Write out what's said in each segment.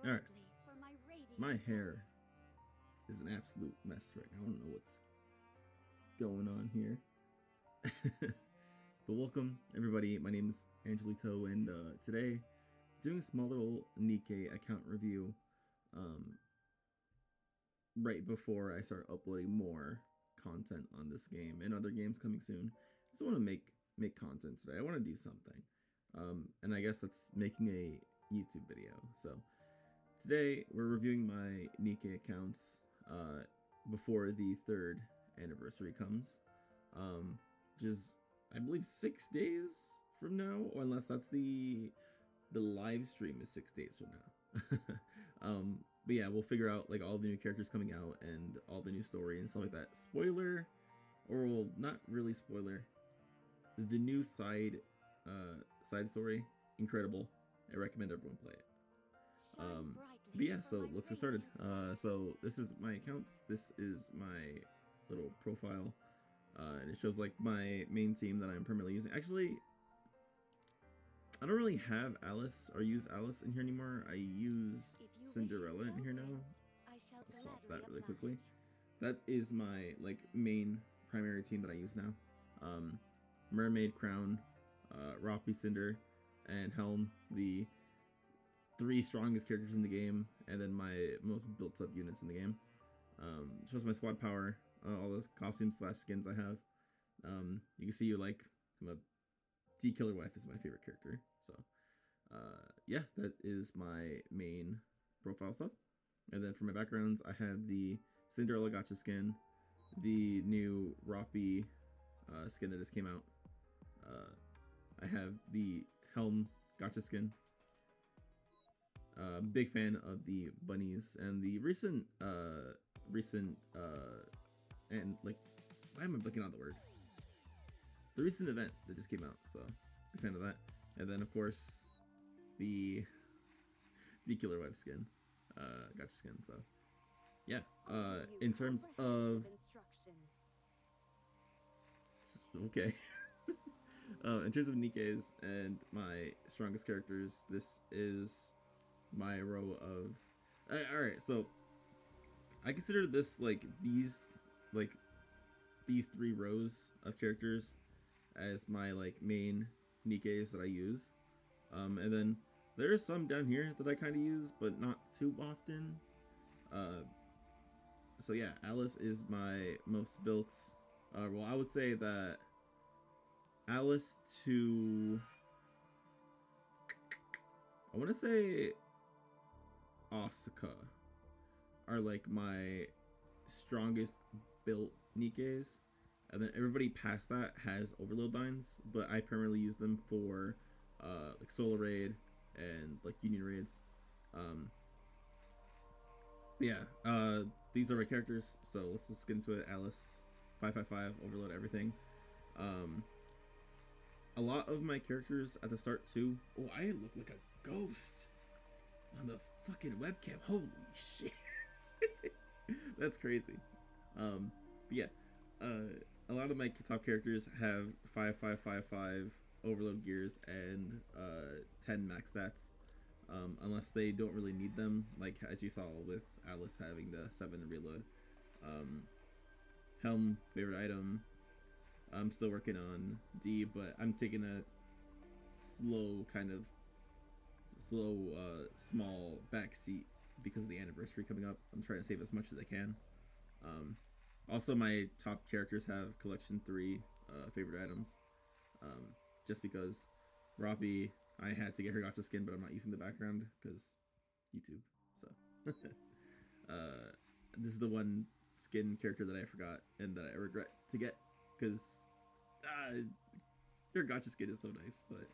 Alright, my hair is an absolute mess right now. I don't know what's going on here. But welcome, everybody. My name is Angelito, and today, doing a small little Nikke account review right before I start uploading more content on this game and other games coming soon. I just want to make content today. I want to do something. And I guess that's making a YouTube video. So today we're reviewing my Nikke accounts before the 3rd anniversary comes, which is, I believe, 6 days from now, or unless that's the live stream is 6 days from now. But yeah, we'll figure out like all the new characters coming out and all the new story and stuff like that. Spoiler, or well, not really spoiler. The new side story, incredible. I recommend everyone play it. But yeah, so let's get started. So this is my account. This is my little profile, and it shows like my main team that I'm permanently using. Actually, I don't really have Alice or use Alice in here anymore. I use Cinderella in here now. I'll swap that really quickly. That is my like main primary team that I use now. Mermaid, Crown, Roppy, Cinder, and Helm, the 3 strongest characters in the game, and then my most built up units in the game. Shows my squad power, all those costumes / skins I have. You can see like I'm a D-Killer Wife is my favorite character. So yeah, that is my main profile stuff. And then for my backgrounds, I have the Cinderella Gotcha skin, the new Roppy skin that just came out. I have the Helm Gotcha skin. Big fan of the bunnies and the recent and like, why am I blinking on the word? The recent event that just came out, so big fan of that. And then of course the D-Killer Wife skin, Gotcha skin. So yeah, in terms of okay. In terms of Nikke's and my strongest characters, this is my row of alright, so I consider this like these 3 rows of characters as my like main Nikkes that I use, and then there are some down here that I kind of use but not too often. So yeah, Alice is my most built. Well, I would say that Alice to, I want to say Asuka are like my strongest built Nikkes, and then everybody past that has overload lines, but I primarily use them for like solo raid and like union raids. But yeah, these are my characters, so let's just get into it. Alice, 555, overload everything. A lot of my characters at the start too. Oh, I look like a ghost on the fucking webcam. Holy shit. That's crazy. But yeah, a lot of my top characters have 5555 overload gears and 10 max stats, unless they don't really need them, like as you saw with Alice having the 7 reload. Helm, favorite item. I'm still working on D, but I'm taking a small back seat because of the anniversary coming up. I'm trying to save as much as I can. Also, my top characters have collection 3 favorite items, just because Roppy, I had to get her gotcha skin, but I'm not using the background because YouTube. So this is the one skin character that I forgot and that I regret to get, because your gotcha skin is so nice, but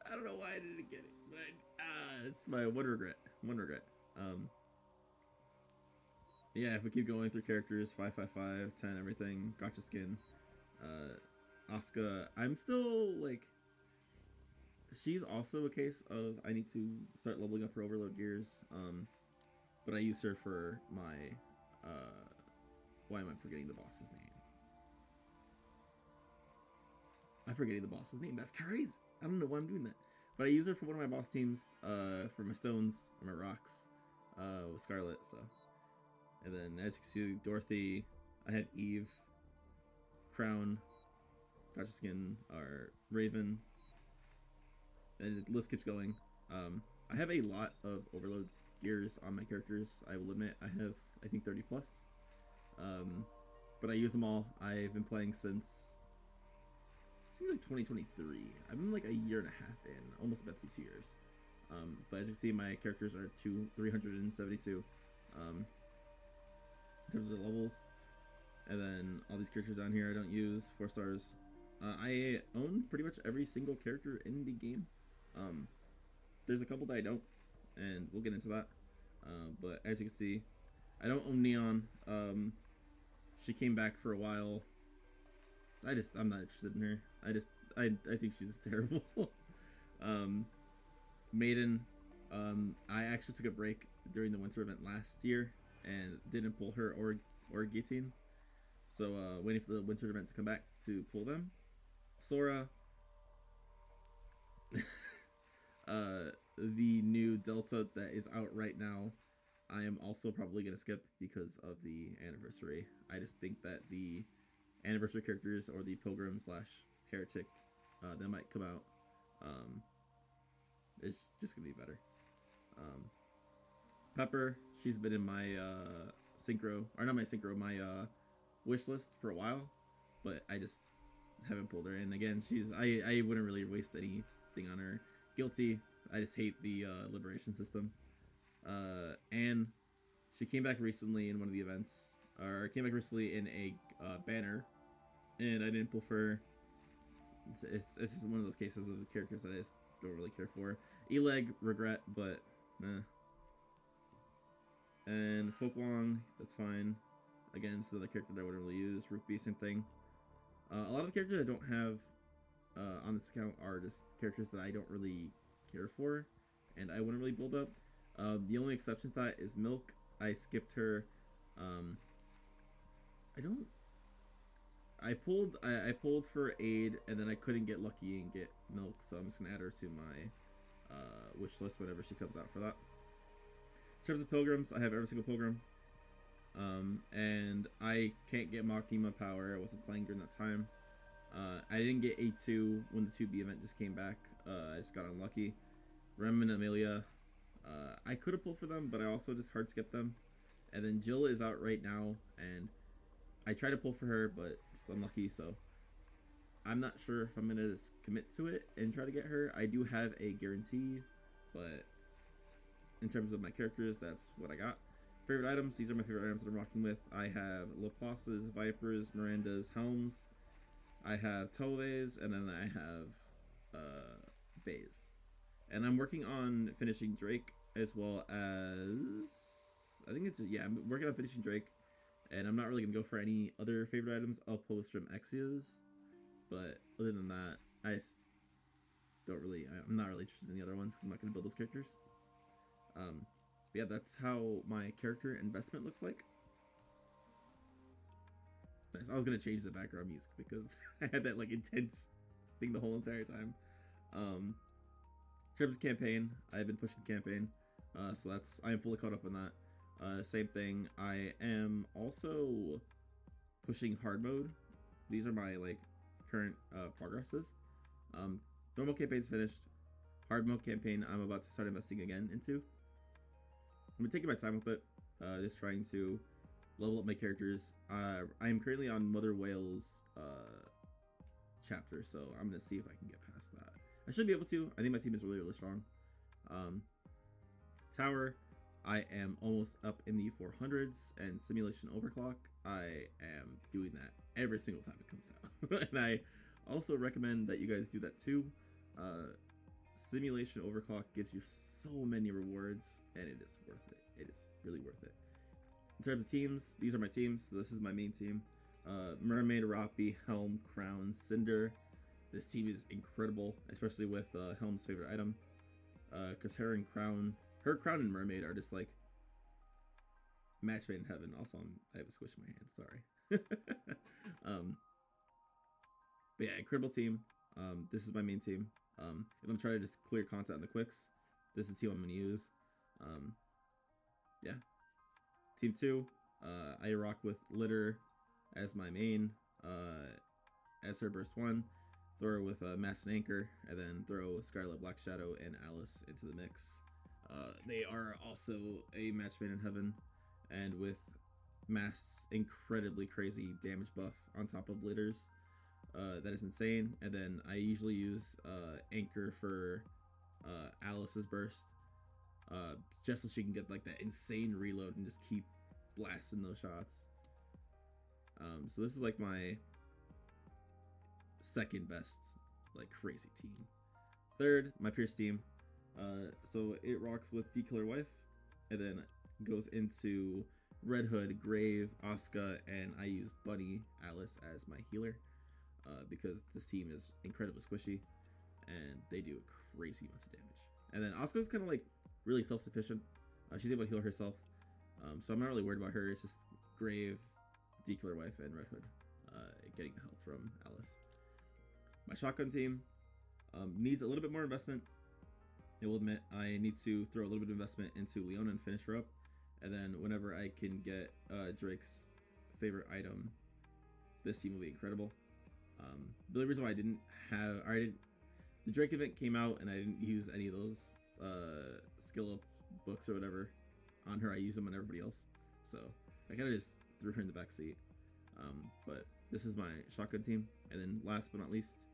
I don't know why I didn't get it. But it's my one regret. Yeah, if we keep going through characters, 555, 10, everything, gotcha skin. Asuka, I'm still like, she's also a case of I need to start leveling up her overload gears. But I use her for my why am I forgetting the boss's name? I'm forgetting the boss's name. That's crazy. I don't know why I'm doing that. But I use her for one of my boss teams, for my stones or my rocks, with Scarlet. So, and then as you can see, Dorothy, I have Eve, Crown, Gotcha Skin, or Raven, and the list keeps going. I have a lot of overload gears on my characters. I will admit, I have I think 30 plus, but I use them all. I've been playing since I think like 2023. I've been like a year and a half in, almost about to be 2 years. But as you can see, my characters are 372 in terms of the levels. And then all these characters down here I don't use, 4 stars. I own pretty much every single character in the game. There's a couple that I don't, and we'll get into that. But as you can see, I don't own Neon. She came back for a while. I'm not interested in her. I think she's terrible. Maiden, I actually took a break during the winter event last year and didn't pull her or Gittin. So waiting for the winter event to come back to pull them. Sora, the new Delta that is out right now, I am also probably gonna skip because of the anniversary. I just think that the anniversary characters or the Pilgrim / Heretic that might come out, it's just gonna be better. Pepper, she's been in my synchro, or not my synchro, my wish list for a while, but I just haven't pulled her. And again, I wouldn't really waste anything on her. Guilty, I just hate the liberation system. And she came back recently in one of the events, or came back recently in a banner, and I didn't pull for her. It's just one of those cases of the characters that I just don't really care for. Eleg, regret, but and Folkwong, that's fine. Again, it's another character that I wouldn't really use. Rupee, same thing. A lot of the characters I don't have on this account are just characters that I don't really care for, and I wouldn't really build up. The only exception to that is Milk. I skipped her. I pulled for Aid, and then I couldn't get lucky and get Milk, so I'm just gonna add her to my wish list whenever she comes out for that. In terms of Pilgrims, I have every single Pilgrim. And I can't get Makima power. I wasn't playing during that time. I didn't get A2 when the 2B event just came back. I just got unlucky. Rem and Amelia, I could have pulled for them, but I also just hard skipped them. And then Jill is out right now, and I tried to pull for her, but it's unlucky, so I'm not sure if I'm gonna just commit to it and try to get her. I do have a guarantee, but in terms of my characters, that's what I got. Favorite items, these are my favorite items that I'm rocking with. I have Laplace's, Vipers, Miranda's, Helms. I have Tove's, and then I have Bays. And I'm working on finishing Drake, as well as I'm working on finishing Drake, and I'm not really gonna go for any other favorite items. I'll post from Exios, but other than that, I'm not really interested in the other ones because I'm not gonna build those characters. Yeah, that's how my character investment looks like. Nice. I was gonna change the background music because I had that like intense thing the whole entire time. In terms of campaign, I've been pushing campaign, so I am fully caught up on that. Same thing. I am also pushing hard mode. These are my like current progresses. Normal campaign's finished. Hard mode campaign, I'm about to start investing again into. I've been taking my time with it, just trying to level up my characters. I am currently on Mother Whale's chapter, so I'm gonna see if I can get past that. I should be able to. I think my team is really, really strong. Tower, I am almost up in the 400s, and Simulation Overclock, I am doing that every single time it comes out. And I also recommend that you guys do that too. Simulation Overclock gives you so many rewards, and it is worth it. It is really worth it. In terms of teams, these are my teams. So this is my main team. Mermaid, Roppy, Helm, Crown, Cinder. This team is incredible, especially with Helm's favorite item. Because her crown and Mermaid are just like match made in heaven. Also, I have a squish in my hand. Sorry. But yeah, incredible team. This is my main team. If I'm trying to just clear content on the quicks, this is the team I'm going to use. Yeah. Team 2, I rock with Litter as my main, as her burst 1. Throw her with Mast and Anchor, and then throw Scarlet, Black Shadow, and Alice into the mix. They are also a match made in heaven, and with Mast's incredibly crazy damage buff on top of Litter's, that is insane. And then I usually use Anchor for Alice's burst, just so she can get like that insane reload and just keep blasting those shots. So this is like my second best like crazy team. Third, my Pierce team. So it rocks with D-Killer Wife, and then goes into Red Hood, Grave, Asuka, and I use Bunny Alice as my healer, because this team is incredibly squishy and they do crazy amounts of damage. And then Asuka's kind of like really self-sufficient. She's able to heal herself, so I'm not really worried about her. It's just Grave, D-Killer Wife, and Red Hood getting the health from Alice. My shotgun team needs a little bit more investment. I will admit I need to throw a little bit of investment into Leona and finish her up, and then whenever I can get Drake's favorite item, this team will be incredible. The only reason why the Drake event came out and I didn't use any of those skill up books or whatever on her. I use them on everybody else, so I kind of just threw her in the back seat. But this is my shotgun team, and then last but not least,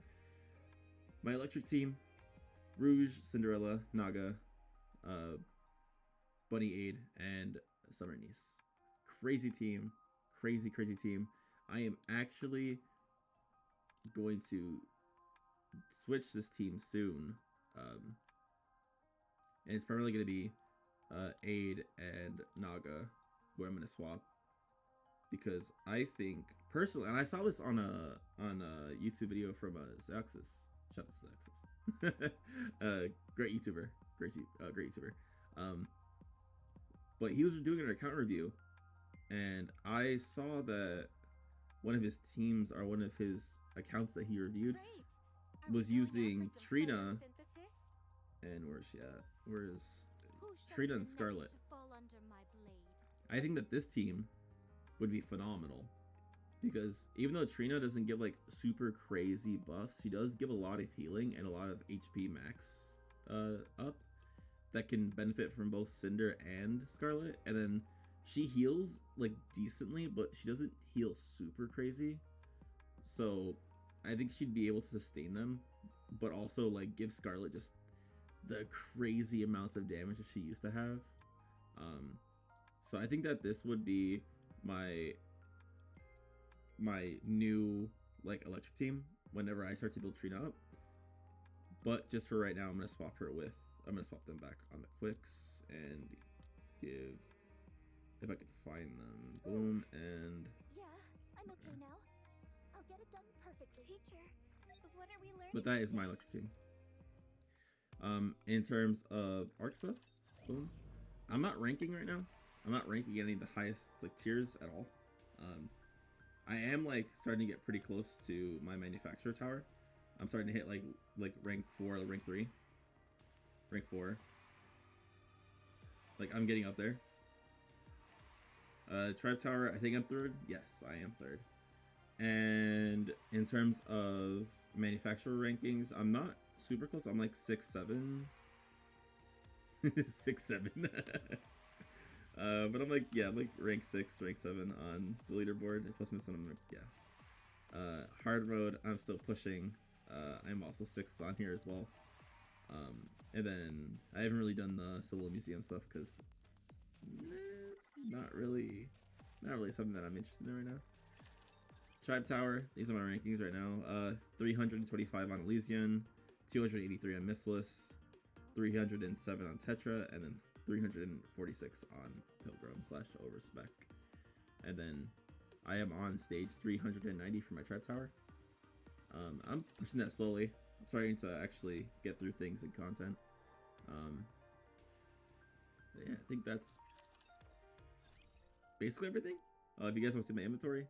my electric team: Rouge, Cinderella, Naga, Bunny Aid, and Summer Niece. Crazy team, crazy team. I am actually going to switch this team soon, and it's primarily going to be Aid and Naga where I'm going to swap, because I think personally, and I saw this on a YouTube video from Zaxxas. Shout out to Zaxxas. Great YouTuber, great YouTuber. But he was doing an account review, and I saw that one of his teams, or one of his accounts that he reviewed, was using Trina. And where's she at? Where's Trina and Scarlet? I think that this team would be phenomenal, because even though Trina doesn't give like super crazy buffs, she does give a lot of healing and a lot of HP max up that can benefit from both Cinder and Scarlet. And then she heals like decently, but she doesn't heal super crazy, so I think she'd be able to sustain them, but also like give Scarlet just the crazy amounts of damage that she used to have. So I think that this would be my new like electric team whenever I start to build Trina up. But just for right now, I'm gonna swap them back on the quicks and give, if I could find them, boom, and yeah, I'm okay now. I'll get it done perfectly. Teacher, what are we learning? But that is my electric team. In terms of arc stuff, boom. I'm not ranking right now. I'm not ranking any of the highest like tiers at all. I am like starting to get pretty close to my manufacturer tower. I'm starting to hit like rank 4 or rank 3. Rank 4. Like I'm getting up there. Tribe tower, I think I'm 3rd. Yes, I am 3rd. And in terms of manufacturer rankings, I'm not super close. I'm like 6, 7. 6, 7. But I'm like, yeah, like rank 6, rank 7 on the leaderboard. Plus I'm like, yeah. Hard mode, I'm still pushing. I'm also 6th on here as well. And then I haven't really done the Solo Museum stuff because it's not really something that I'm interested in right now. Tribe Tower, these are my rankings right now. 325 on Elysian, 283 on Mistless, 307 on Tetra, and then 346 on Pilgrim / Overspec. And then I am on stage 390 for my Tribe Tower. I'm pushing that slowly. I'm starting to actually get through things and content. Yeah, I think that's basically everything. If you guys want to see my inventory,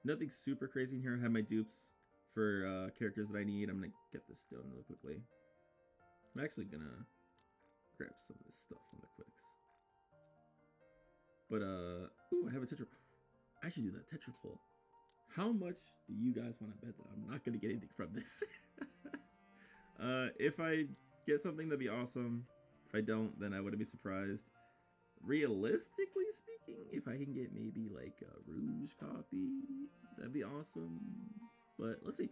nothing super crazy in here. I have my dupes for characters that I need. I'm gonna get this done real quickly. I'm actually gonna grab some of this stuff on the quicks. But ooh, I have a tetra. I should do that tetra pull. How much do you guys want to bet that I'm not gonna get anything from this? If I get something, that'd be awesome. If I don't, then I wouldn't be surprised. Realistically speaking, if I can get maybe like a Rouge copy, that'd be awesome. But let's see.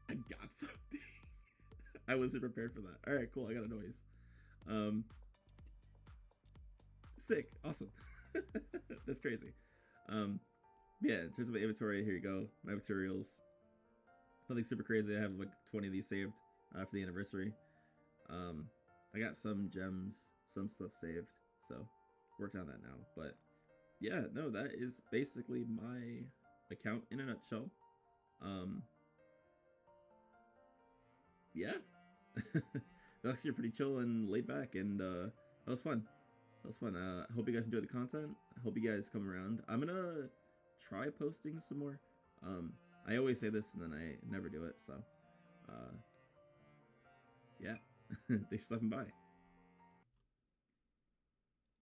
I got something. I wasn't prepared for that. All right, cool. I got a noise. Sick. Awesome. That's crazy. Yeah, in terms of my inventory, here you go. My materials. Nothing super crazy. I have like 20 of these saved for the anniversary. I got some gems, some stuff saved, so working on that now. But yeah, no, that is basically my account in a nutshell. Yeah, that's actually pretty chill and laid back, and that was fun. That was fun. I hope you guys enjoyed the content. I hope you guys come around. I'm gonna try posting some more. I always say this and then I never do it. So, yeah, thanks for stopping by.